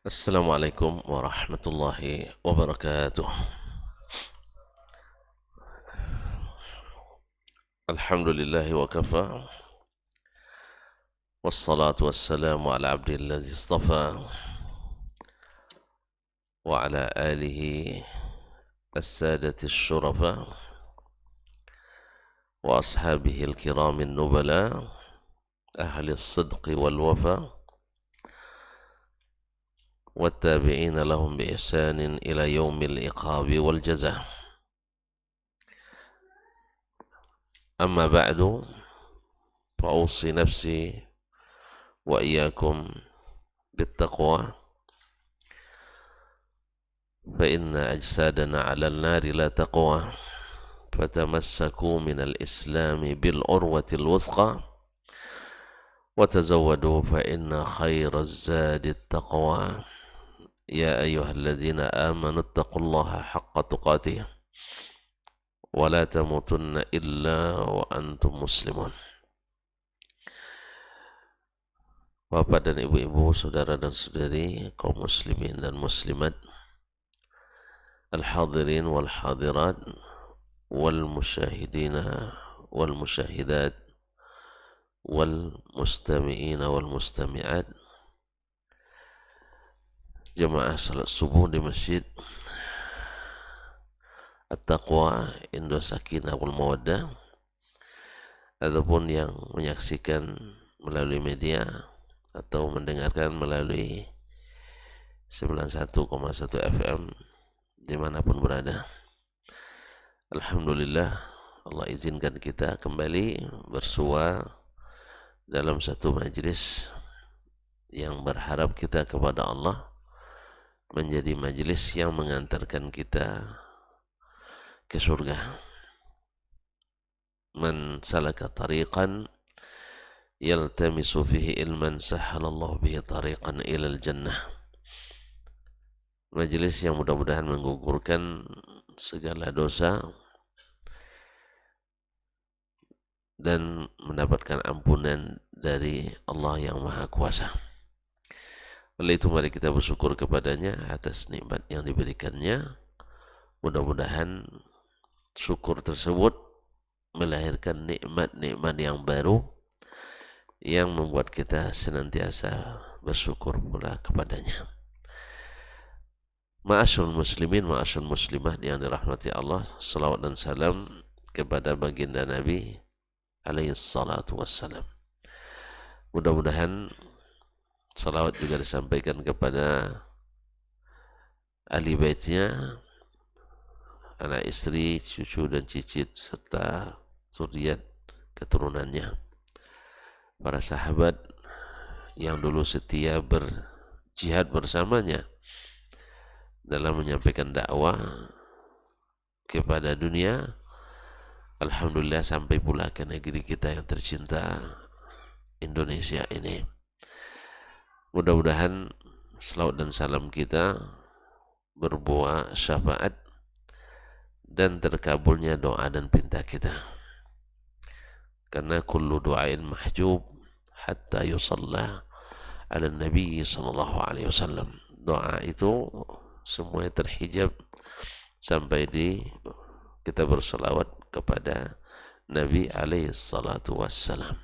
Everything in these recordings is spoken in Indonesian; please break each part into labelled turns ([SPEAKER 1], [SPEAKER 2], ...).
[SPEAKER 1] Assalamualaikum warahmatullahi wabarakatuh. Alhamdulillahi wa kafa. Wassalatu wassalamu ala abdillazi istafa. Wa ala alihi as-sadati syurafa. Wa ashabihi al-kirami nubala. Ahli as-sidqi wal-wafa. Wattabi'ina lahum bi ihsanin ila yaumil iqabi wal jazah. Amma ba'du, fa'usi nafsi wa iyyakum bittaqwa fa inna ajsadana 'ala an-nari la taqwa fatamassaku minal islami bil urwatil wuthqa wa tazawwadu fa inna khairaz zadi taqwa ya ayyuhalladzina amanu taqullaha haqqa tuqatih wa la tamutunna illa wa antum muslimun. Bapak dan ibu-ibu, saudara dan saudari, kaum muslimin dan muslimat, al-hadirin wal hadirat, wal musyahidina wal musyahidat, wal mustami'ina wal mustami'at, jemaah salat subuh di masjid At-Taqwa Indo Sakinah wal Mawaddah, ataupun yang menyaksikan melalui media atau mendengarkan melalui 91,1 FM dimanapun berada. Alhamdulillah, Allah izinkan kita kembali bersua dalam satu majlis yang berharap kita kepada Allah menjadi majlis yang mengantarkan kita ke surga. Man salaka tariqan yaltamisu fihi ilman sahhalallahu bihi tariqan ilal jannah. Majelis yang mudah-mudahan menggugurkan segala dosa dan mendapatkan ampunan dari Allah yang Maha Kuasa. Oleh itu mari kita bersyukur kepadanya atas nikmat yang diberikannya. Mudah-mudahan syukur tersebut melahirkan nikmat-nikmat yang baru yang membuat kita senantiasa bersyukur pula kepadanya. Ma'asyarul muslimin, ma'asyarul muslimat yang dirahmati Allah, salawat dan salam kepada baginda Nabi alaihi salatu wassalam. Mudah-mudahan salawat juga disampaikan kepada ahli baitnya, anak istri, cucu dan cicit serta zuriat keturunannya, para sahabat yang dulu setia berjihad bersamanya dalam menyampaikan dakwah kepada dunia. Alhamdulillah sampai pula ke negeri kita yang tercinta Indonesia ini. Mudah-mudahan salawat dan salam kita berbuah syafaat dan terkabulnya doa dan pinta kita. Karena kullu du'ain mahjub hatta yusalla ala Nabi sallallahu alaihi wasallam. Doa itu semuanya terhijab sampai kita berselawat kepada Nabi alaihi salatu wassalam.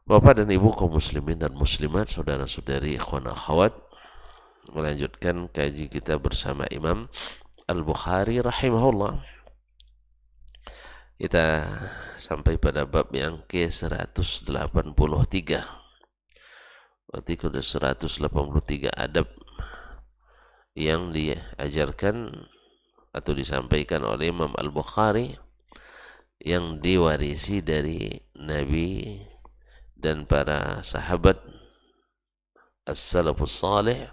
[SPEAKER 1] Bapak dan ibu kaum muslimin dan muslimat, saudara-saudari, ikhwan akhwat, melanjutkan kaji kita bersama Imam Al-Bukhari rahimahullah. Kita sampai pada bab yang ke-183. Berarti sudah 183 adab yang diajarkan atau disampaikan oleh Imam Al-Bukhari yang diwarisi dari Nabi dan para sahabat as-salafus salih.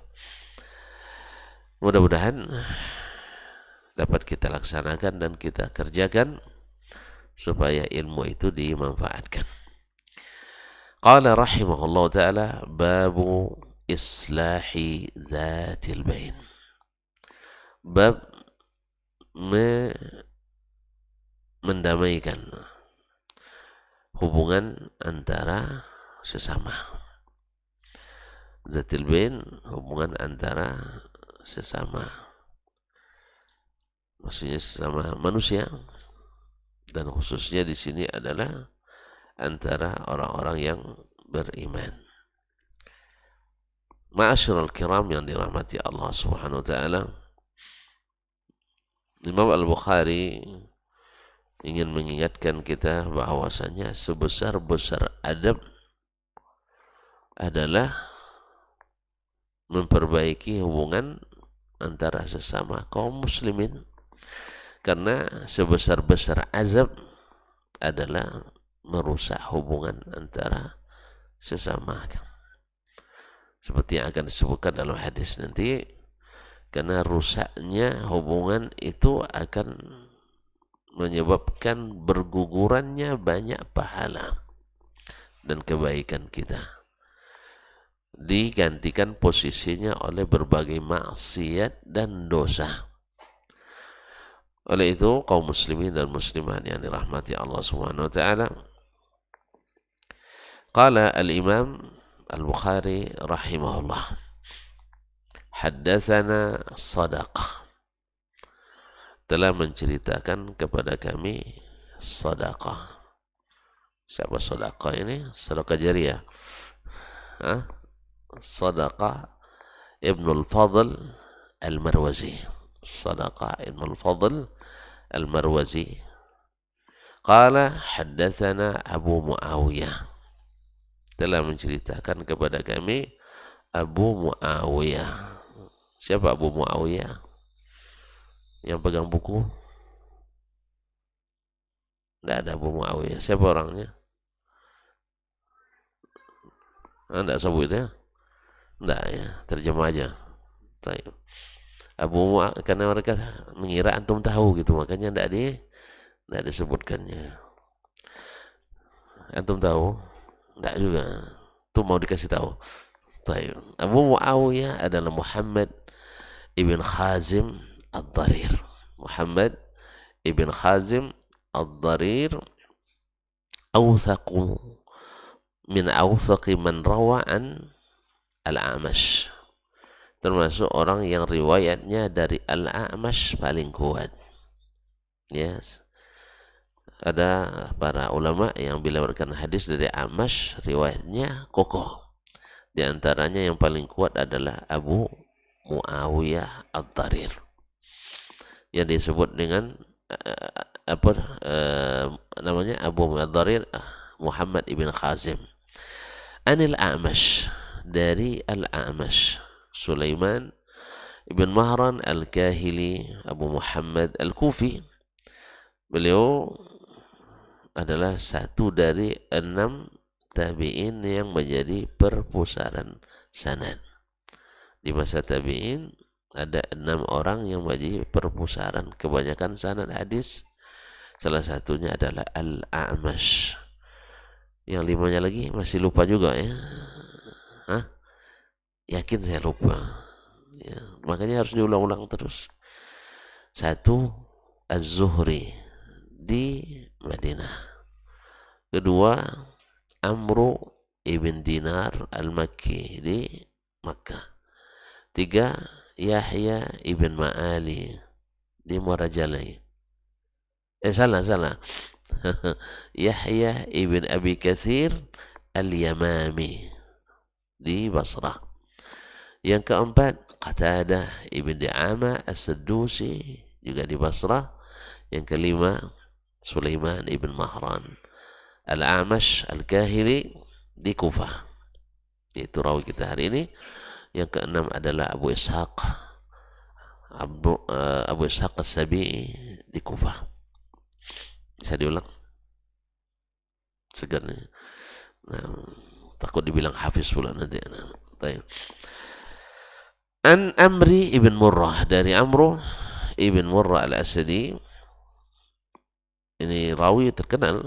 [SPEAKER 1] Mudah-mudahan dapat kita laksanakan dan kita kerjakan supaya ilmu itu dimanfaatkan. Qala rahimahullah ta'ala babu islahi dhatil bain. Bab mendamaikan hubungan antara sesama. Zatil bain, hubungan antara sesama, maksudnya sesama manusia, dan khususnya di sini adalah antara orang-orang yang beriman. Ma'asyiral kiram yang dirahmati Allah Subhanahu wa taala, Imam Al-Bukhari ingin mengingatkan kita bahwasanya sebesar-besar adab adalah memperbaiki hubungan antara sesama kaum muslimin, karena sebesar-besar azab adalah merusak hubungan antara sesama, seperti yang akan disebutkan dalam hadis nanti. Karena rusaknya hubungan itu akan menyebabkan bergugurannya banyak pahala dan kebaikan kita, digantikan posisinya oleh berbagai maksiat dan dosa. Oleh itu kaum muslimin dan muslimat yang dirahmati Allah Subhanahu wa taala, qala al-Imam Al-Bukhari rahimahullah, haddatsana Sadaqah, telah menceritakan kepada kami Sadaqah. Siapa Sadaqah ini? Sadaqah jariyah. Sadaqah Ibnul Fadl Al-Marwazi. Sadaqah Ibnul Fadl Al-Marwazi. Qala haddatsana Abu Muawiyah, telah menceritakan kepada kami Abu Muawiyah. Siapa Abu Muawiyah? Yang pegang buku? Tidak ada Abu Muawiyah. Siapa orangnya? Tidak sebut ya? Tidak ya, terjemah aja. Abu Muawiyah, karena mereka mengira antum tahu gitu, makanya tidak disebutkannya. Antum tahu? Tidak juga. Itu mau dikasih tahu. Abu Muawiyah adalah Muhammad ibn Khazim Ad-Darir. Muhammad ibn Khazim Ad-Darir awthaqu min awthaqi man rawa an Al-A'mash, termasuk orang yang riwayatnya dari Al-A'mash paling kuat. Yes. Ada para ulama yang bila berikan hadis dari A'mash riwayatnya kokoh. Di antaranya yang paling kuat adalah Abu Muawiyah Ad-Darir, yang disebut dengan namanya Abu Muawiyah Ad-Darir Muhammad ibn Khazim. Anil A'mash, dari Al-A'mash Sulaiman ibn Mahran Al-Kahili Abu Muhammad Al-Kufi. Beliau adalah satu dari 6 tabi'in yang menjadi perpustakaan sanad. Di masa tabi'in ada 6 orang yang menjadi perpustakaan kebanyakan sanad hadis. Salah satunya adalah Al-A'mash. Yang 5-nya lagi masih lupa juga ya. Yakin saya lupa ya, makanya harus diulang-ulang terus. 1, Az-Zuhri di Madinah. 2, Amru ibn Dinar Al-Makki di Makkah. 3, Yahya ibn Ma'ali di Murajalai. Salah Yahya ibn Abi Kathir Al-Yamami di Basrah. Yang 4, Qatadah ibn Di'amah As-Saddusi juga di Basrah. Yang 5, Sulaiman ibn Mahran Al-A'mash Al-Kahili di Kufah. Itu rawi kita hari ini. Yang ke-6 adalah Abu Ishaq As-Sabi'i di Kufah. Bisa diulang? Segar nih. Nah, takut dibilang hafiz pula nanti. An Amri ibn Murrah, dari Amru ibn Murrah Al-Asadi. Ini rawi terkenal,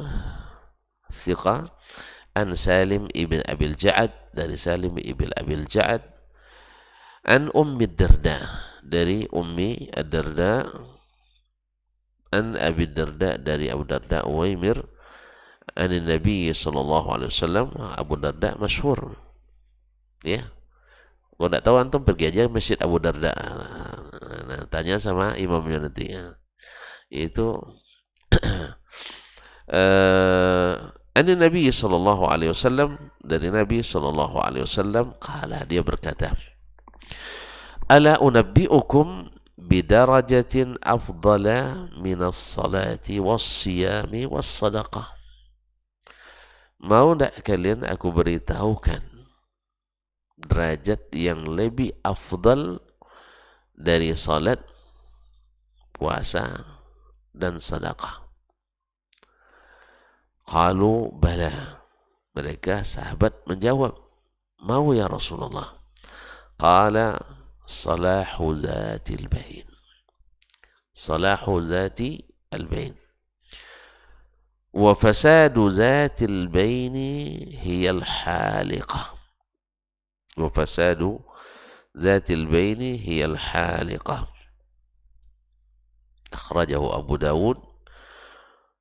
[SPEAKER 1] thiqah. An Salim ibn Abil Ja'ad, dari Salim ibn Abil Ja'ad. An Ummi Darda, dari Ummi Ad-Darda. An Abi Darda, dari Abu Darda Uwaimir. An Nabi sallallahu alaihi wasallam, Abu Darda masyhur ya, Kalau tidak tahu antum pergi aja Masjid Abu Darda. Nah, tanya sama imamnya nanti. Ya. Itu Ani Nabi sallallahu alaihi wasallam, dari Nabi sallallahu alaihi wasallam qala, dia berkata, ala unabbi'ukum bidarajatin afdala minas salati was-siyami was-sadaqah. Mau tak kalian aku beritahukan derajat yang lebih afdal dari salat, puasa, dan sedekah? Qalu bala. Mereka sahabat menjawab, mau ya Rasulullah. Qala salahu zatil bain. Salahu zati al-bain. Wa fasadu zatil baini hiya al-haliqah. Wa fasadu zatil baini hiya al-haliqah. Akhrajahu Abu Dawud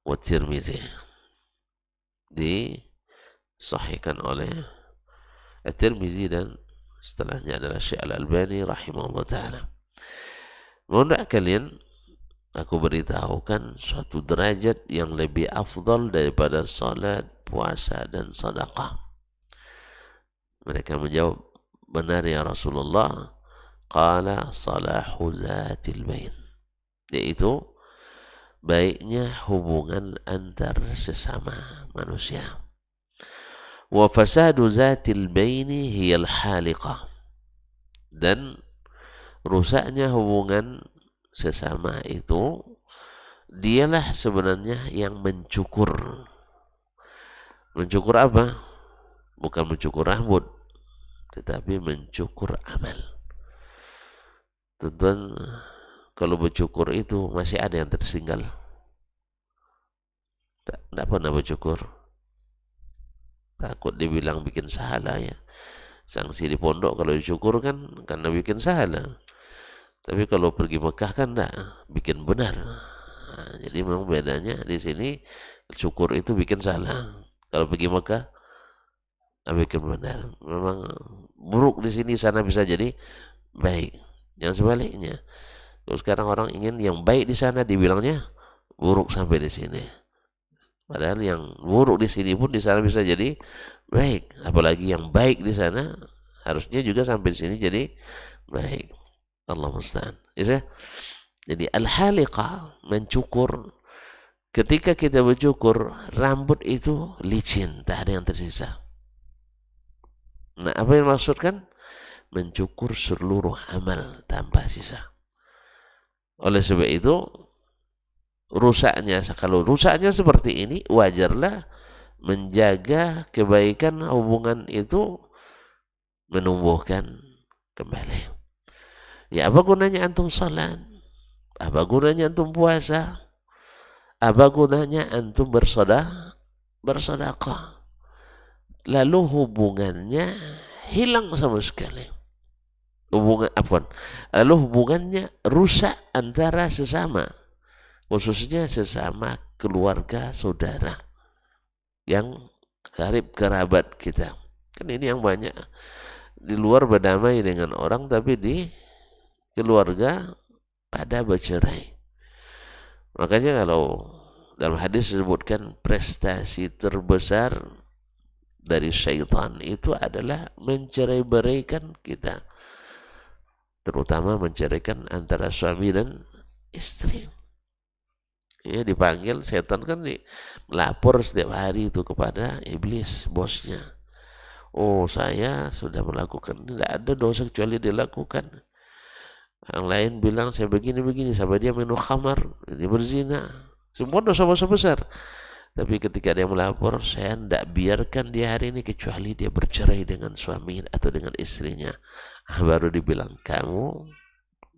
[SPEAKER 1] wa Tirmizi. Disahihkan oleh At-Tirmizi dan setelahnya adalah Syekh Al-Albani rahimahullah ta'ala. Mau tak kalian aku beritahukan suatu derajat yang lebih afdal daripada salat, puasa, dan sedekah? Mereka menjawab, benar ya Rasulullah. Qala salahu zatil bain. Yaitu baiknya hubungan antar sesama manusia. Wa fasadu zatil baini hiyal haliqah. Dan rusaknya hubungan sesama itu dialah sebenarnya yang mencukur. Mencukur apa? Bukan mencukur rambut, tetapi mencukur amal. Tentu kalau bercukur itu masih ada yang tertinggal. Tidak pernah bercukur. Takut dibilang bikin salah ya. Sanksi di pondok kalau dicukur kan karena bikin salah. Tapi kalau pergi Mekah kan enggak, bikin benar. Nah, jadi memang bedanya di sini, cukur itu bikin salah. Kalau pergi Mekah bikin benar. Memang buruk di sini, sana bisa jadi baik. Yang sebaliknya. Kalau sekarang orang ingin yang baik di sana dibilangnya buruk sampai di sini. Padahal yang buruk di sini pun di sana bisa jadi baik. Apalagi yang baik di sana harusnya juga sampai di sini jadi baik. Allah musta'an. Ya, jadi al-haliqah, mencukur. Ketika kita bercukur, rambut itu licin, tak ada yang tersisa. Nah, apa yang maksudkan? Mencukur seluruh amal tanpa sisa. Oleh sebab itu, kalau rusaknya seperti ini, wajarlah menjaga kebaikan hubungan itu, menumbuhkan kembali. Ya, apa gunanya antum salat? Apa gunanya antum puasa? Apa gunanya antum bersedekah? Lalu hubungannya hilang sama sekali. Lalu hubungannya rusak antara sesama, khususnya sesama keluarga saudara yang karib kerabat kita. Kan ini yang banyak di luar berdamai dengan orang, tapi di keluarga pada bercerai. Makanya kalau dalam hadis disebutkan prestasi terbesar dari syaitan itu adalah mencerai-beraikan kita. Terutama menceraikan antara suami dan istri. Ya, dipanggil setan kan melapor setiap hari itu kepada iblis, bosnya. Oh, saya sudah melakukan, tidak ada dosa kecuali dilakukan. Yang lain bilang saya begini-begini, sampai dia minum khamar, dia berzina. Semua dosa-dosa besar. Tapi ketika dia melapor, saya tidak biarkan dia hari ini kecuali dia bercerai dengan suami atau dengan istrinya. Baru dibilang, kamu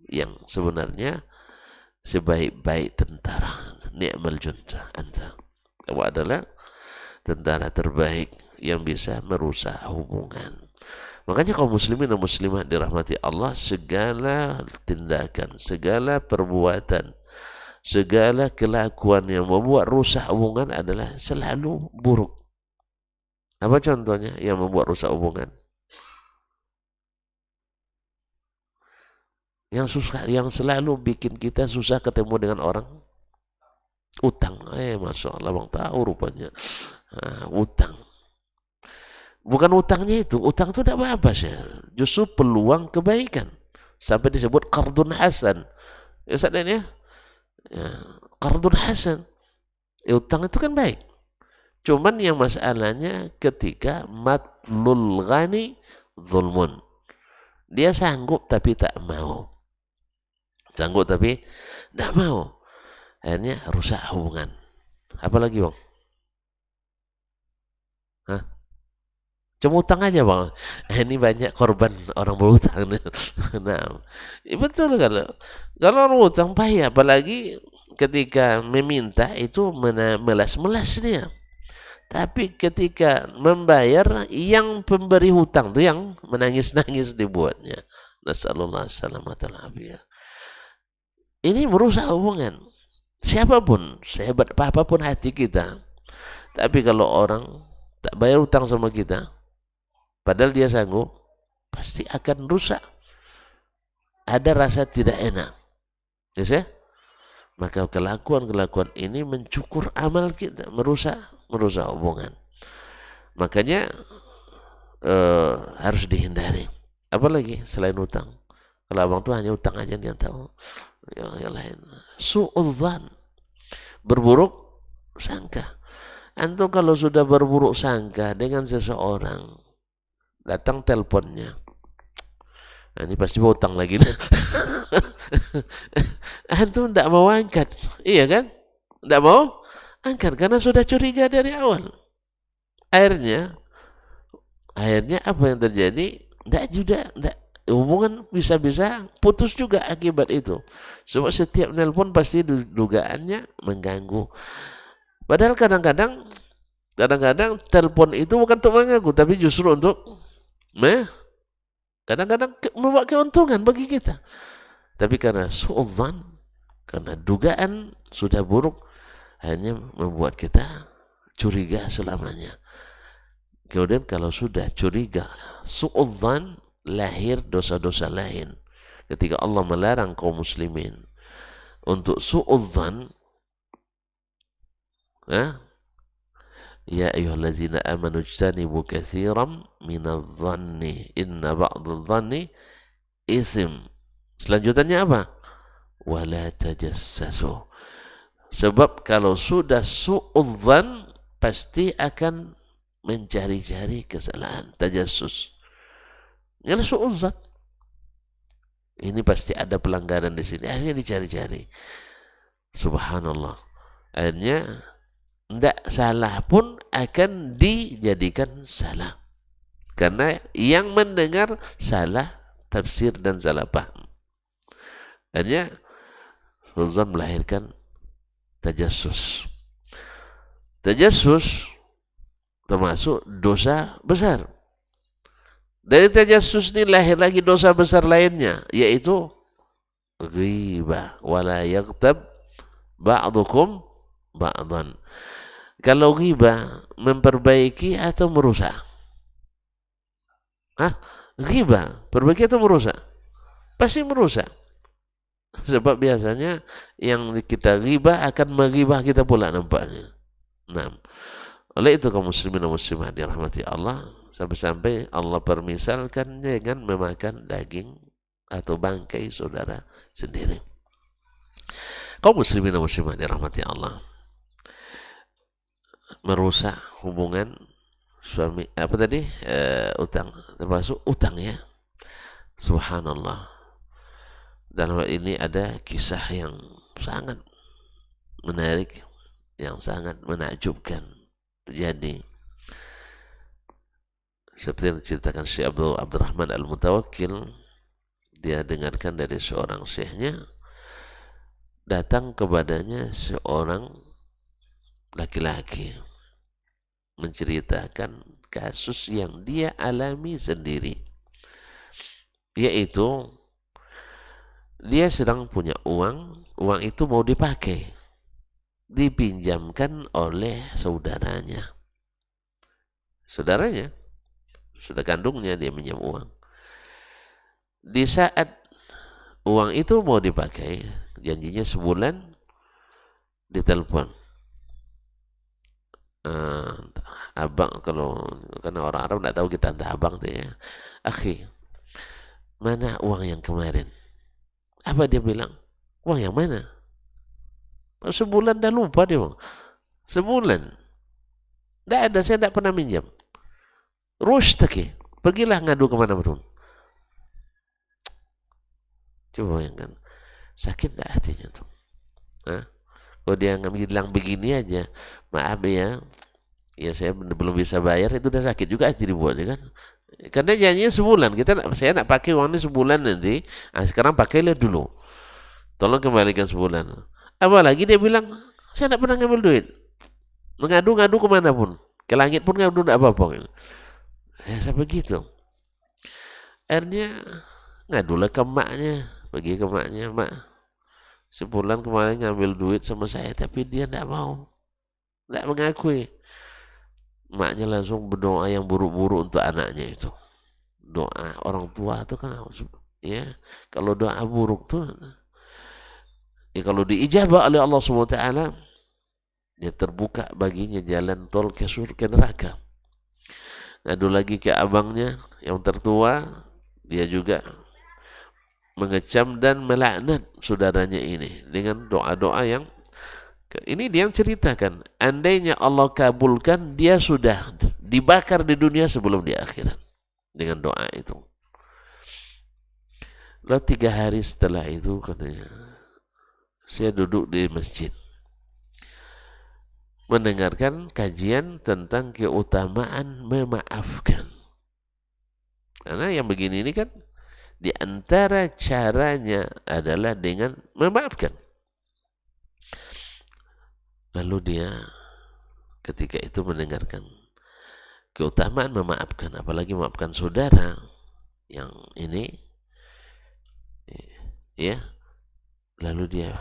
[SPEAKER 1] yang sebenarnya sebaik-baik tentara, ni'mal junta anta. Kamu adalah tentara terbaik yang bisa merusak hubungan. Makanya kaum muslimin dan muslimat dirahmati Allah, segala tindakan, segala perbuatan, segala kelakuan yang membuat rusak hubungan adalah selalu buruk. Apa contohnya yang membuat rusak hubungan? Yang susah, yang selalu bikin kita susah ketemu dengan orang, utang. Masya Allah, bang tahu rupanya. Utang. Bukan utangnya itu, utang itu tidak apa-apa sih. Justru peluang kebaikan. Sampai disebut qardun hasan. Ya, sadar ya? Ya, qardun hasan. Utang itu kan baik. Cuman yang masalahnya ketika matlul ghani zulmun. Dia sanggup tapi tak mau. Sanggup tapi tak mau. Akhirnya rusak hubungan. Apalagi bang? Hah? Cuma utang aja bang. Ini banyak korban orang berutang. Nah, betul kalau orang utang payah, apalagi ketika meminta itu melas-melas dia. Tapi ketika membayar, yang pemberi hutang itu yang menangis-nangis dibuatnya. Nasallallahu alaihi wasallam. Ini merusak hubungan. Siapapun, sehebat apapun hati kita, tapi kalau orang tak bayar hutang sama kita, padahal dia sanggup, pasti akan rusak. Ada rasa tidak enak. Yes, ya? Maka kelakuan-kelakuan ini mencukur amal kita, merusak hubungan. Makanya harus dihindari. Apalagi selain utang. Kalau abang tuh hanya utang aja yang tahu. Yang lain. Su'udzan. Berburuk sangka. Antum kalau sudah berburuk sangka dengan seseorang, datang teleponnya. Nah, ini pasti utang lagi. Antum tidak mau angkat. Iya kan? Tidak mau angkat karena sudah curiga dari awal. Akhirnya apa yang terjadi? Hubungan bisa-bisa putus juga akibat itu. Sebab setiap nelpon pasti dugaannya mengganggu. Padahal kadang-kadang telepon itu bukan untuk mengganggu, tapi justru untuk kadang-kadang membawa keuntungan bagi kita. Tapi karena su'udzan, karena dugaan sudah buruk, hanya membuat kita curiga selamanya. Kemudian kalau sudah curiga, su'udzan, lahir dosa-dosa lain. Ketika Allah melarang kaum muslimin untuk su'udzan, ya ayyuhallazina amanu ijtanibu katsiran minadh-dhanni inna ba'dadh-dhanni ithm. Selanjutnya apa? Wala tajassasu. Sebab kalau sudah su'udzan, pasti akan mencari-cari kesalahan, tajassus. Ini su'udzan. Ini pasti ada pelanggaran di sini. Akhirnya dicari-cari. Subhanallah. Akhirnya tidak salah pun akan dijadikan salah. Karena yang mendengar salah tafsir dan salah paham. Akhirnya su'udzan melahirkan tajassus. Tajassus termasuk dosa besar. Dari tajassus ini lahir lagi dosa besar lainnya, yaitu ghibah. Wala yaghtab ba'dukum ba'dan. Kalau ghibah memperbaiki atau merusak? Ghibah perbaiki atau merusak? Pasti merusak. Sebab biasanya yang kita ghibah akan menghibah kita pula nampaknya. Nah, oleh itu kaum muslimin dan muslimat dirahmati Allah, sampai-sampai Allah permisalkan dengan memakan daging atau bangkai saudara sendiri. Kaum muslimin dan muslimat dirahmati Allah, merusak hubungan suami utang, termasuk utang ya. Subhanallah. Dalam hal ini ada kisah yang sangat menarik, yang sangat menakjubkan terjadi. Seperti yang diceritakan Syekh Abdurrahman Al-Mutawakkil, dia dengarkan dari seorang syekhnya, datang kepadanya seorang laki-laki menceritakan kasus yang dia alami sendiri, yaitu dia sedang punya uang itu mau dipakai, dipinjamkan oleh saudaranya, sudah kandungnya, dia minjam uang. Di saat uang itu mau dipakai, janjinya sebulan, ditelepon. Uh, abang, kalau karena orang Arab nggak tahu kita entah abang tuh ya. Akhi, mana uang yang kemarin? Apa dia bilang? Uang yang mana? Sebulan dah lupa dia, bang. Sebulan. Tidak ada, saya tidak pernah minjam. Rushtaki, pergilah ngadu kemana pun. Coba bayangkan, sakit tidak hatinya tuh. Hah? Kalau dia bilang begini aja, maaf ya, ya saya belum bisa bayar, itu udah sakit juga hati dibuatnya kan. Karena janjinya sebulan, saya nak pakai uang ini sebulan nanti, nah sekarang pakailah dulu. Tolong kembalikan sebulan. Apalagi dia bilang, saya tidak pernah ngambil duit. Mengadu-ngadu kemana pun. Ke langit pun ngadu tidak apa-apa. Ya, saya begitu. Akhirnya ngadulah ke emaknya. Pergi ke emaknya, mak, sebulan kemarin ngambil duit sama saya, tapi dia tidak mau. Tidak mengakui. Emaknya langsung berdoa yang buruk-buruk untuk anaknya itu. Doa orang tua itu kan, ya, kalau doa buruk tuh, ya kalau diijabah oleh Allah SWT, dia terbuka baginya jalan tol ke surga neraka. Ngadu lagi ke abangnya yang tertua, dia juga mengecam dan melaknat saudaranya ini dengan doa-doa yang ini dia yang ceritakan. Andainya Allah kabulkan, dia sudah dibakar di dunia sebelum di akhirat dengan doa itu. Lalu 3 hari setelah itu katanya, saya duduk di masjid mendengarkan kajian tentang keutamaan memaafkan. Karena yang begini ini kan, di antara caranya adalah dengan memaafkan. Lalu dia ketika itu mendengarkan keutamaan memaafkan, apalagi memaafkan saudara yang ini, ya, lalu dia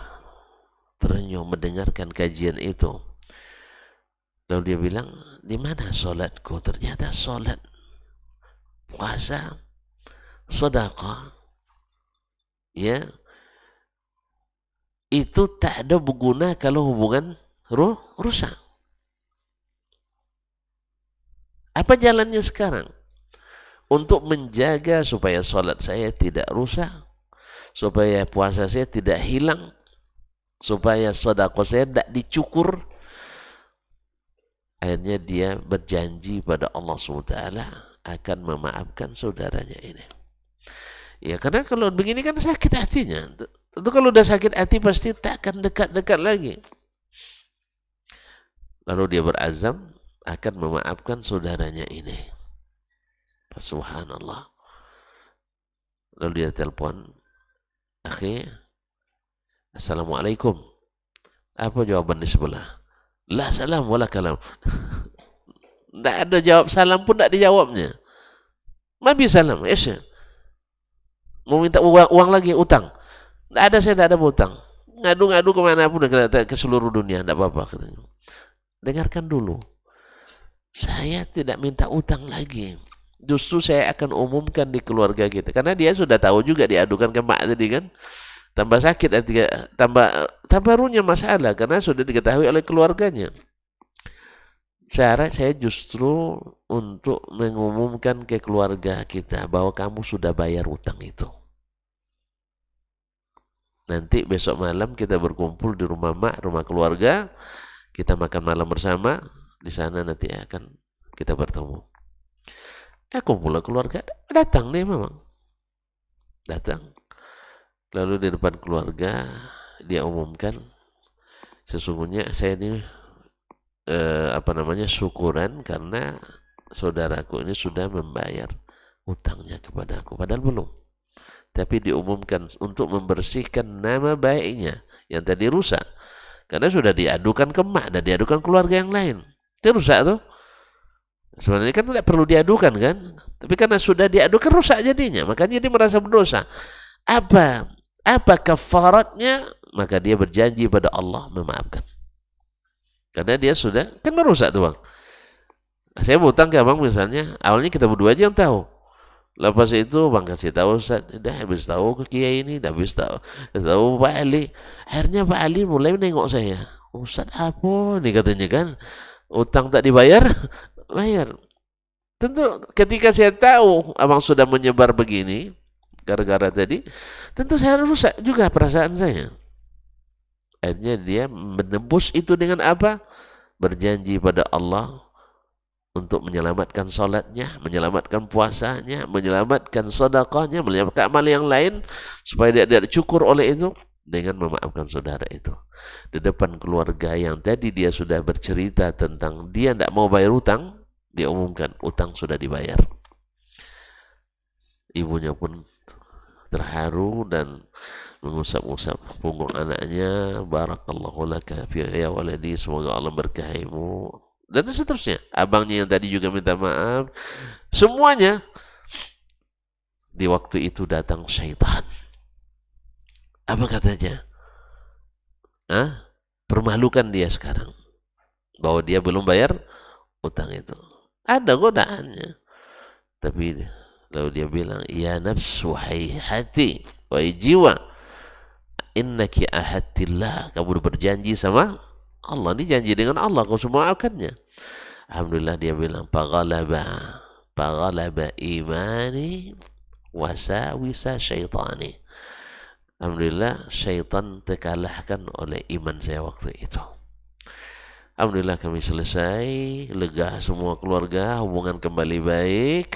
[SPEAKER 1] terenyuh mendengarkan kajian itu. Lalu dia bilang, di mana solatku? Ternyata solat, puasa, sedekah, ya, itu tak ada berguna kalau hubungan rusak. Apa jalannya sekarang? Untuk menjaga supaya solat saya tidak rusak, supaya puasa saya tidak hilang, supaya sedekah saya tidak dicukur. Akhirnya dia berjanji pada Allah SWT akan memaafkan saudaranya ini. Ya, karena kalau begini kan sakit hatinya. Tentu kalau udah sakit hati pasti tak akan dekat-dekat lagi. Lalu dia berazam akan memaafkan saudaranya ini. Subhanallah. Lalu dia telepon, akhi, assalamualaikum. Apa jawaban di sebelah? La salam wala kalam. Tidak ada jawab salam pun, tidak dijawabnya. Mabi salam, ya. Mau minta uang lagi, utang. Tidak ada, saya tidak ada utang. Ngadu-ngadu kemana pun ke seluruh dunia, tidak apa-apa katanya. Dengarkan dulu. Saya tidak minta utang lagi. Justru saya akan umumkan di keluarga kita. Karena dia sudah tahu juga diadukan ke mak tadi kan. Tambah sakit, tambah runyam masalah. Karena sudah diketahui oleh keluarganya. Cara saya justru untuk mengumumkan ke keluarga kita bahwa kamu sudah bayar utang itu. Nanti besok malam kita berkumpul di rumah mak, rumah keluarga. Kita makan malam bersama. Di sana nanti akan kita bertemu. Kumpul keluarga, datang nih memang. Datang. Lalu di depan keluarga dia umumkan, sesungguhnya saya ini syukuran karena saudaraku ini sudah membayar utangnya kepada aku, padahal belum. Tapi diumumkan untuk membersihkan nama baiknya yang tadi rusak. Karena sudah diadukan ke mak dan diadukan keluarga yang lain. Itu rusak tuh. Sebenarnya kan tidak perlu diadukan kan. Tapi karena sudah diadukan rusak jadinya. Makanya dia merasa berdosa. Apa kafaratnya? Maka dia berjanji pada Allah memaafkan. Karena dia sudah, kan merusak tuh bang. Saya mau utang ke abang misalnya. Awalnya kita berdua aja yang tahu. Lepas itu bang kasih tahu Ustaz, dah habis tahu ke Kiai ini, dah habis tahu Pak Ali. Akhirnya Pak Ali mulai menengok saya. Ustaz apa nih katanya kan? Utang tak dibayar, bayar. Tentu ketika saya tahu abang sudah menyebar begini, gara-gara tadi, tentu saya rusak juga perasaan saya. Akhirnya dia menembus itu dengan apa? Berjanji pada Allah untuk menyelamatkan salatnya, menyelamatkan puasanya, menyelamatkan sedekahnya, menyelamatkan amal yang lain supaya dia tidak cukur oleh itu dengan memaafkan saudara itu. Di depan keluarga yang tadi dia sudah bercerita tentang dia tidak mau bayar utang, dia umumkan utang sudah dibayar. Ibunya pun terharu dan mengusap-usap punggung anaknya. Barakallahu laka fi ya waladi, semoga Allah berkahimu. Dan seterusnya. Abangnya yang tadi juga minta maaf. Semuanya. Di waktu itu datang syaitan. Apa katanya? Hah? Permalukan dia sekarang. Bahwa dia belum bayar utang itu. Ada godaannya. Tapi lalu dia bilang, ya nafs, wahai hati, wahai jiwa, innaki ahadtillah, kamu berjanji sama Allah. Ini janji dengan Allah, kau semua akannya. Alhamdulillah dia bilang, Paghalaba imani wasawisa syaitani. Alhamdulillah syaitan terkalahkan oleh iman saya waktu itu. Alhamdulillah kami selesai, lega semua keluarga, hubungan kembali baik.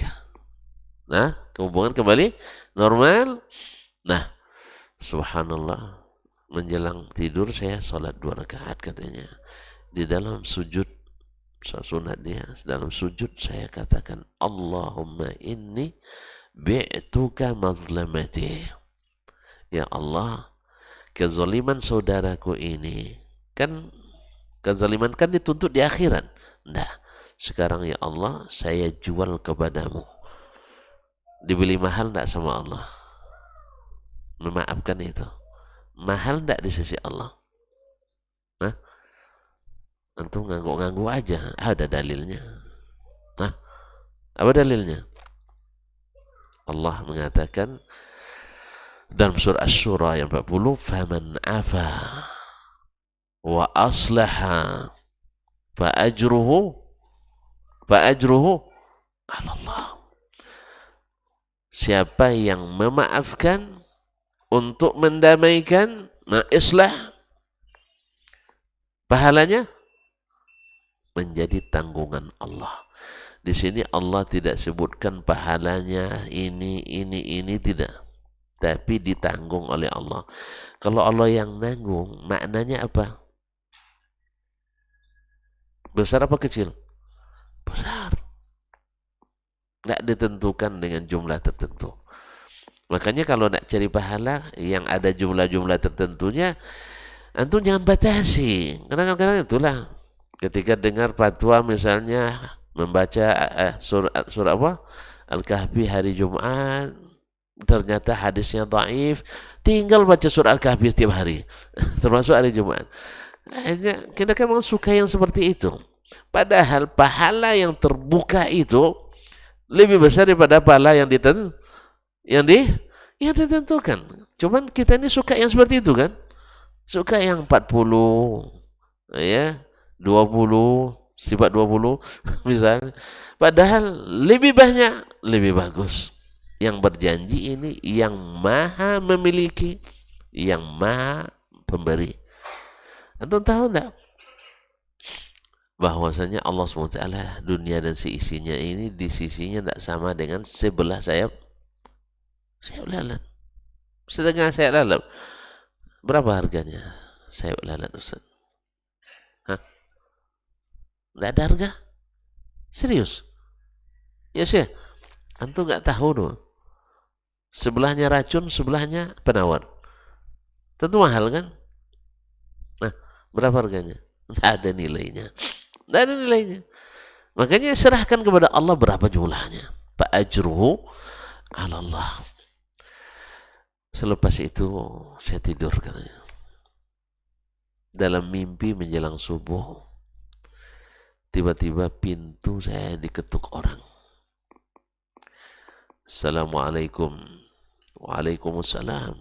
[SPEAKER 1] Nah, hubungan kembali normal. Nah, subhanallah, menjelang tidur saya salat 2 rakaat katanya. Di dalam sujud, sunat dia, dalam sujud saya katakan, Allahumma inni bi'tuka mazlamati. Ya Allah, kezaliman saudaraku ini, kan kezaliman kan dituntut di akhirat. Nah, sekarang ya Allah, saya jual kepadamu. Dibeli mahal enggak sama Allah? Memaafkan itu. Mahal enggak di sisi Allah? Nah, antum nganggu-nganggu aja. Ada dalilnya. Nah, apa dalilnya? Allah mengatakan dalam surah Asy-Syura yang 40, "Faman afa wa aslaha fa ajruhu 'ala Allah." Siapa yang memaafkan untuk mendamaikan, nah islah, pahalanya menjadi tanggungan Allah. Di sini Allah tidak sebutkan pahalanya ini tidak, tapi ditanggung oleh Allah. Kalau Allah yang nanggung, maknanya apa? Besar apa kecil? Besar. Nggak ditentukan dengan jumlah tertentu. Makanya kalau nak cari pahala yang ada jumlah-jumlah tertentunya, antum jangan batasi. Kadang-kadang itulah ketika dengar fatwa misalnya membaca surah apa? Al-Kahfi hari Jumat, ternyata hadisnya dhaif, tinggal baca surah Al-Kahfi setiap hari, termasuk hari Jumat. Akhirnya kita kan memang suka yang seperti itu. Padahal pahala yang terbuka itu lebih besar daripada pahala yang ditentukan. Cuman kita ini suka yang seperti itu kan? Suka yang 40, ya, 20, sifat 20 misalnya. Padahal lebih banyak, lebih bagus. Yang berjanji ini yang maha memiliki, yang maha pemberi. Antum tahu enggak bahwasanya Allah SWT dunia dan seisinya ini di sisinya tidak sama dengan sebelah sayap lalat. Setengah sayap lalat. Berapa harganya sayap lalat, Ustaz? Hah? Tidak ada harga? Serius? Ya sih. Antum nggak tahu dong. Sebelahnya racun, sebelahnya penawar. Tentu mahal kan? Nah, berapa harganya? Tidak ada nilainya. Tidak ada nilainya. Makanya serahkan kepada Allah berapa jumlahnya. Fa'ajruhu 'ala Allah. Selepas itu saya tidur katanya. Dalam mimpi menjelang subuh, tiba-tiba pintu saya diketuk orang. Assalamualaikum. Waalaikumsalam.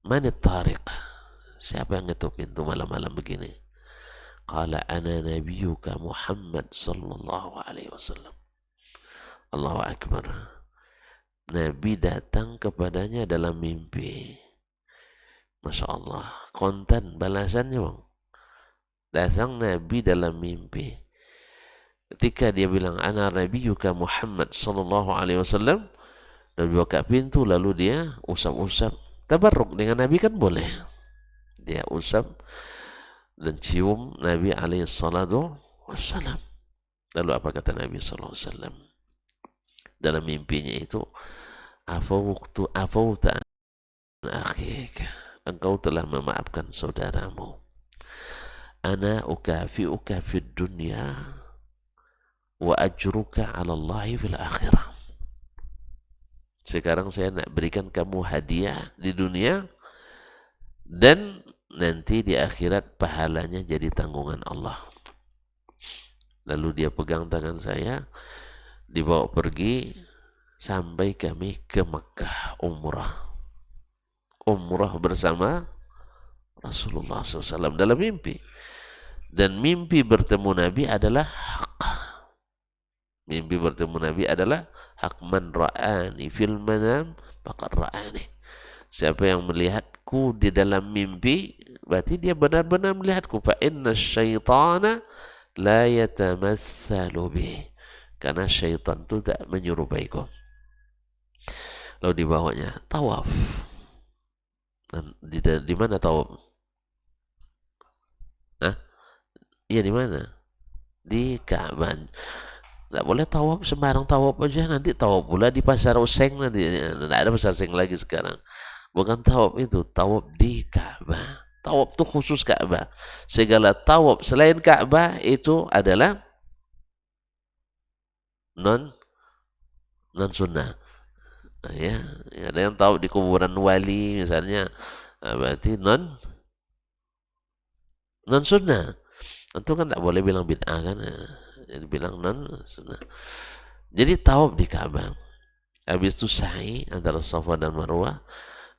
[SPEAKER 1] Manit tariq? Siapa yang ngetuk pintu malam-malam begini? Qala ana nabiyuka Muhammad sallallahu alaihi wasallam. Allahu akbar. Nabi datang kepadanya dalam mimpi. Masya Allah. Konten balasannya bang. Datang Nabi dalam mimpi. Ketika dia bilang ana nabiyuka Muhammad sallallahu alaihi wasallam, Nabi buka pintu lalu dia usap-usap. Tabarruk dengan Nabi kan boleh. Dia usap dan cium Nabi alaihi salatu wassalam. Lalu apa kata Nabi sallallahu alaihi wasallam? Dalam mimpinya itu, afauta an akhik. Engkau telah memaafkan saudaramu. Ana ukafi'uka fid dunya wa ajruka 'ala Allahi fil akhirah. Sekarang saya nak berikan kamu hadiah di dunia dan nanti di akhirat pahalanya jadi tanggungan Allah. Lalu dia pegang tangan saya, dibawa pergi sampai kami ke Makkah umrah. Umrah bersama Rasulullah SAW dalam mimpi. Dan mimpi bertemu Nabi adalah hak. Mimpi bertemu Nabi adalah hak. Man ra'ani fil manam faqad ra'ani. Siapa yang melihatku di dalam mimpi, berarti dia benar-benar melihatku. Fa inna syaitana la yatamatsalu bih. Karena syaitan itu tak menyerupaiku. Lalu dibawanya tawaf. Dan di mana tawaf? Hah? Iya di mana? Di Ka'bah. Tidak boleh tawaf sembarang tawaf aja, nanti tawaf pula di pasar Oseng nanti. Tidak ada pasar Oseng lagi sekarang. Bukan tawaf itu, tawaf di Ka'bah. Tawaf itu khusus Ka'bah. Segala tawaf selain Ka'bah itu adalah non sunnah. Ya, ada yang tawaf di kuburan wali misalnya, berarti non sunnah. Tentu kan tidak boleh bilang bid'ah kan, jadi bilang non sunnah. Jadi tawaf di Ka'bah. Habis itu sa'i antara Safa dan Marwah.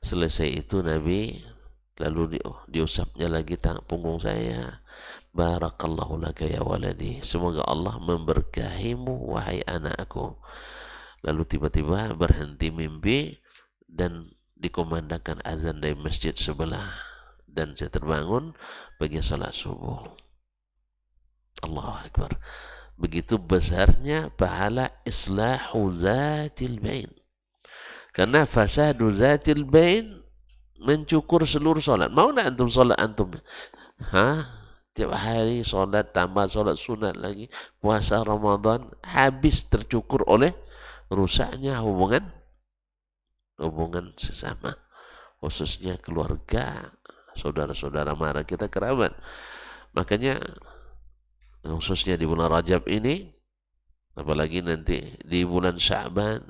[SPEAKER 1] Selesai itu Nabi lalu diusapnya lagi punggung saya. Barakallahu laka ya waladi. Semoga Allah memberkahimu wahai anakku. Lalu tiba-tiba berhenti mimpi dan dikumandangkan azan dari masjid sebelah. Dan saya terbangun bagi salat subuh. Allahu Akbar. Begitu besarnya pahala islahu zatil bain. Karena fasadu zatil bain mencukur seluruh solat. Mau nak antum solat antum? Tiap hari solat, tambah solat sunat lagi, puasa Ramadan, habis tercukur oleh rusaknya hubungan sesama, khususnya keluarga, saudara-saudara mara kita, kerabat. Makanya khususnya di bulan Rajab ini, apalagi nanti di bulan Sya'ban,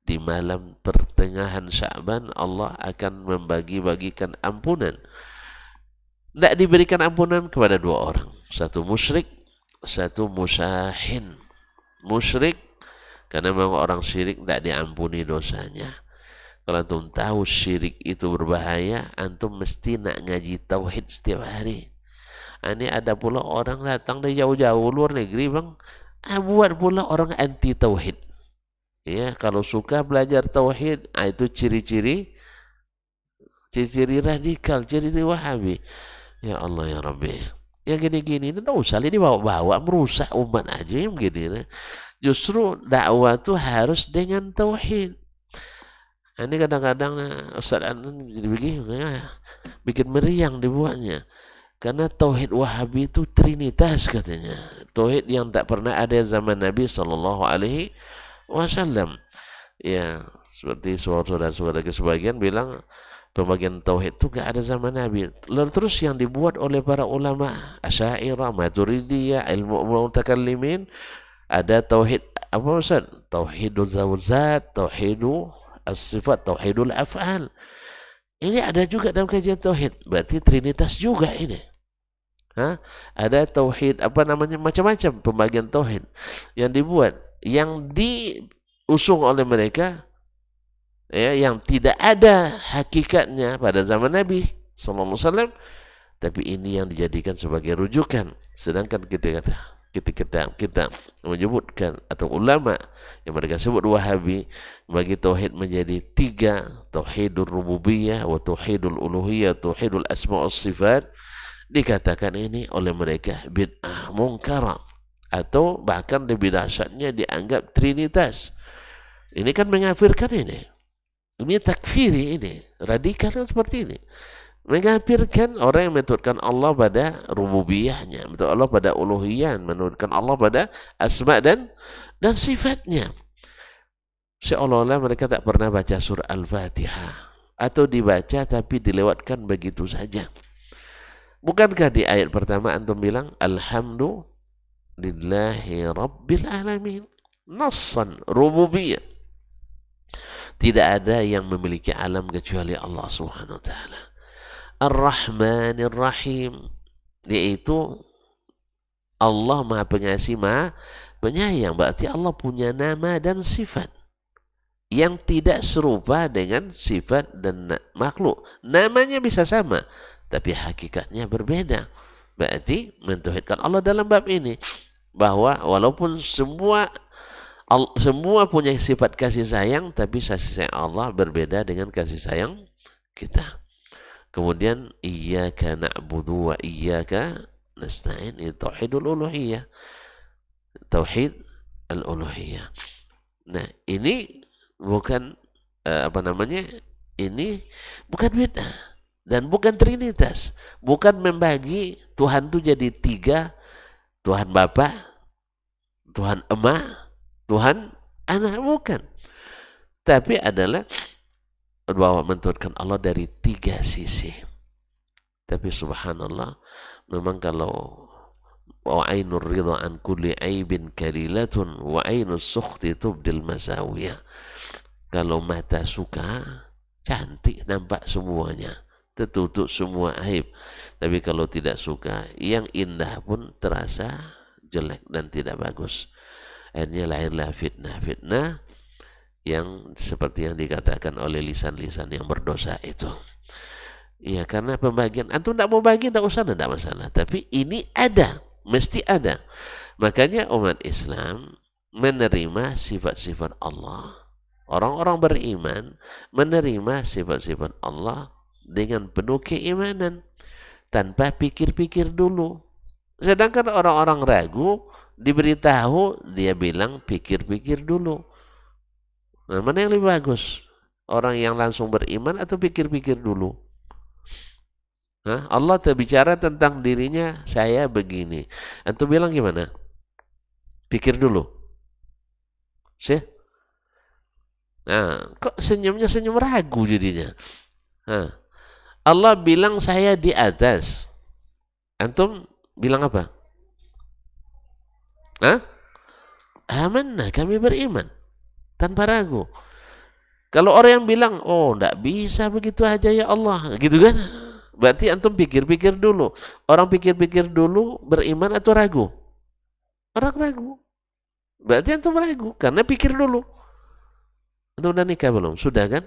[SPEAKER 1] di malam pertengahan Sya'ban, Allah akan membagi-bagikan ampunan. Tidak diberikan ampunan kepada dua orang. Satu musyrik, satu musyahin. Musyrik, karena memang orang syirik tidak diampuni dosanya. Kalau antum tahu syirik itu berbahaya, antum mesti nak ngaji tauhid setiap hari. Ini ada pula orang datang dari jauh-jauh luar negeri bang, buat pula orang anti tauhid. Ya, kalau suka belajar tauhid, itu ciri-ciri radikal, ciri wahabi. Ya Allah ya Rabbi. Yang gini-gini ini tidak usah dibawa-bawa, merusak umat aja yang begini. Justru dakwah itu harus dengan tauhid. Ini kadang-kadang Ustaz Anan jadi begini, bikin meriang dibuatnya. Karena tauhid Wahabi itu trinitas katanya. Tauhid yang tak pernah ada zaman Nabi sallallahu alaihi wasallam. Ya, seperti saudara-saudara sebagian bilang pembagian tauhid itu gak ada zaman Nabi. Lalu terus yang dibuat oleh para ulama Asy'ariyah, Maturidiyah, ilmu mutakallimin, ada tauhid apa Ustaz? Tauhidul zawzat, tauhidul as-sifat, tauhidul af'al. Ini ada juga dalam kajian tauhid. Berarti trinitas juga ini. Ada tauhid apa namanya, macam-macam pembagian tauhid yang dibuat, yang diusung oleh mereka, ya, yang tidak ada hakikatnya pada zaman Nabi sallallahu alaihi wasallam, tapi ini yang dijadikan sebagai rujukan. Sedangkan kita menyebutkan, atau ulama yang mereka sebut Wahabi, bagi tauhid menjadi tiga: tauhidul rububiyah, wa tauhidul uluhiyah, tauhidul asma' was sifat. Dikatakan ini oleh mereka bid'ah mungkarah, atau bahkan lebih dahsyatnya dianggap trinitas. Ini kan mengafirkan ini. Ini takfiri, ini radikal seperti ini. Mengafirkan orang yang menurutkan Allah pada rububiyahnya, menurut Allah pada uluhiyah, menurutkan Allah pada asma dan sifatnya. Seolah-olah mereka tak pernah baca surah Al-Fatihah, atau dibaca tapi dilewatkan begitu saja. Bukankah di ayat pertama antum bilang alhamdulillahi rabbil alamin, nassan rububiyah. Tidak ada yang memiliki alam kecuali Allah Subhanahu wa taala. Ar-Rahmanir Rahim, yaitu Allah Maha Pengasih, Maha Penyayang. Berarti Allah punya nama dan sifat yang tidak serupa dengan sifat dan makhluk. Namanya bisa sama, tapi hakikatnya berbeda. Berarti mentauhidkan Allah dalam bab ini, bahwa walaupun semua punya sifat kasih sayang, tapi kasih sayang Allah berbeda dengan kasih sayang kita. Kemudian iyyaka na'budu wa iyyaka nasta'in, itu tauhidul uluhiyah, tauhid al-uluhiyah. Nah, ini bukan ini bukan bid'ah dan bukan trinitas, bukan membagi Tuhan itu jadi tiga: Tuhan Bapa, Tuhan Emak, Tuhan Anak, bukan. Tapi adalah bahwa menurutkan Allah dari tiga sisi. Tapi subhanallah, memang kalau wa ainur ridha an kulli aibin kalilatun wa ainus sukhti tubdil masawiyah. Kalau mata suka, cantik nampak semuanya, tertutup semua aib. Tapi kalau tidak suka, yang indah pun terasa jelek dan tidak bagus. Akhirnya lahirlah fitnah-fitnah yang seperti yang dikatakan oleh lisan-lisan yang berdosa itu. Ya, karena pembagian, antum tidak mau bagi, tidak usah, tidak masalah. Tapi ini ada, mesti ada. Makanya umat Islam menerima sifat-sifat Allah. Orang-orang beriman menerima sifat-sifat Allah dengan penuh keimanan, tanpa pikir-pikir dulu. Sedangkan orang-orang ragu, diberitahu, dia bilang pikir-pikir dulu. Nah, mana yang lebih bagus? Orang yang langsung beriman atau pikir-pikir dulu? Nah, Allah terbicara tentang dirinya, saya begini. Antum bilang gimana? Pikir dulu. Sih? Nah, kok senyumnya senyum ragu jadinya? Nah, Allah bilang saya di atas. Antum bilang apa? Hah? Amanah, kami beriman. Tanpa ragu. Kalau orang yang bilang, oh enggak bisa begitu aja ya Allah, gitu kan? Berarti antum pikir-pikir dulu. Orang pikir-pikir dulu beriman atau ragu? Orang ragu. Berarti antum ragu, karena pikir dulu. Antum udah nikah belum? Sudah kan?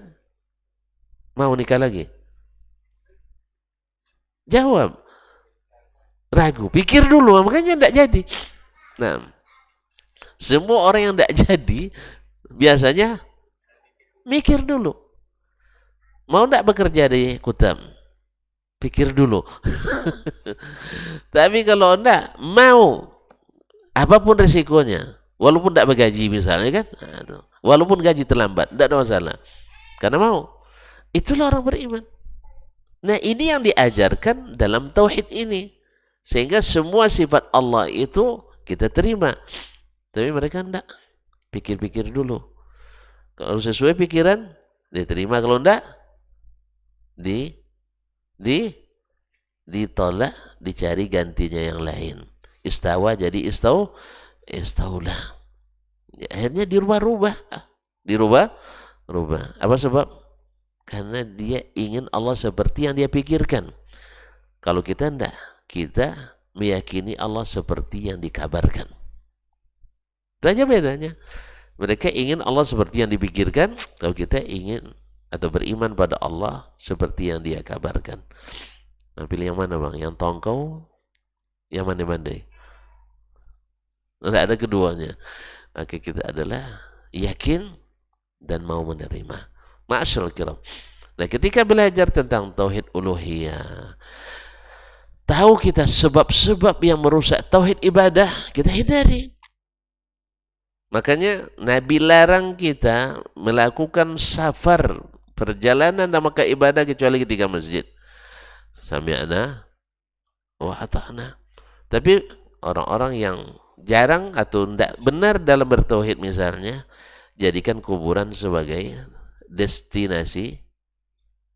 [SPEAKER 1] Mau nikah lagi? Jawab. Ragu, pikir dulu, makanya enggak jadi. Nah, semua orang yang enggak jadi, biasanya mikir dulu. Mau enggak bekerja di Kutam? Pikir dulu. Tapi kalau enggak, mau, apapun risikonya, walaupun enggak bergaji misalnya kan, nah, walaupun gaji terlambat, enggak ada masalah. Karena mau. Itulah orang beriman. Nah, ini yang diajarkan dalam tauhid ini. Sehingga semua sifat Allah itu kita terima. Tapi mereka enggak. Pikir-pikir dulu. Kalau sesuai pikiran, diterima. Kalau enggak, ditolak, dicari gantinya yang lain. Istawa jadi istaulah. Ya, akhirnya dirubah-rubah. Dirubah-rubah. Apa sebab? Karena dia ingin Allah seperti yang dia pikirkan. Kalau kita enggak, kita meyakini Allah seperti yang dikabarkan. Itu aja bedanya. Mereka ingin Allah seperti yang dipikirkan, kalau kita ingin atau beriman pada Allah seperti yang Dia kabarkan. Nah, pilih yang mana bang? Yang tongkau, yang mandai-mandai? Tidak ada keduanya. Maka kita adalah yakin dan mau menerima. Ma'asyarul kiram. Nah, ketika belajar tentang tauhid uluhiyah, tahu kita sebab-sebab yang merusak tauhid ibadah, kita hindari. Makanya Nabi larang kita melakukan safar, perjalanan dalam maka ibadah kecuali ketika masjid. Sami'na wa ata'na. Tapi orang-orang yang jarang atau tidak benar dalam bertauhid misalnya, jadikan kuburan sebagai destinasi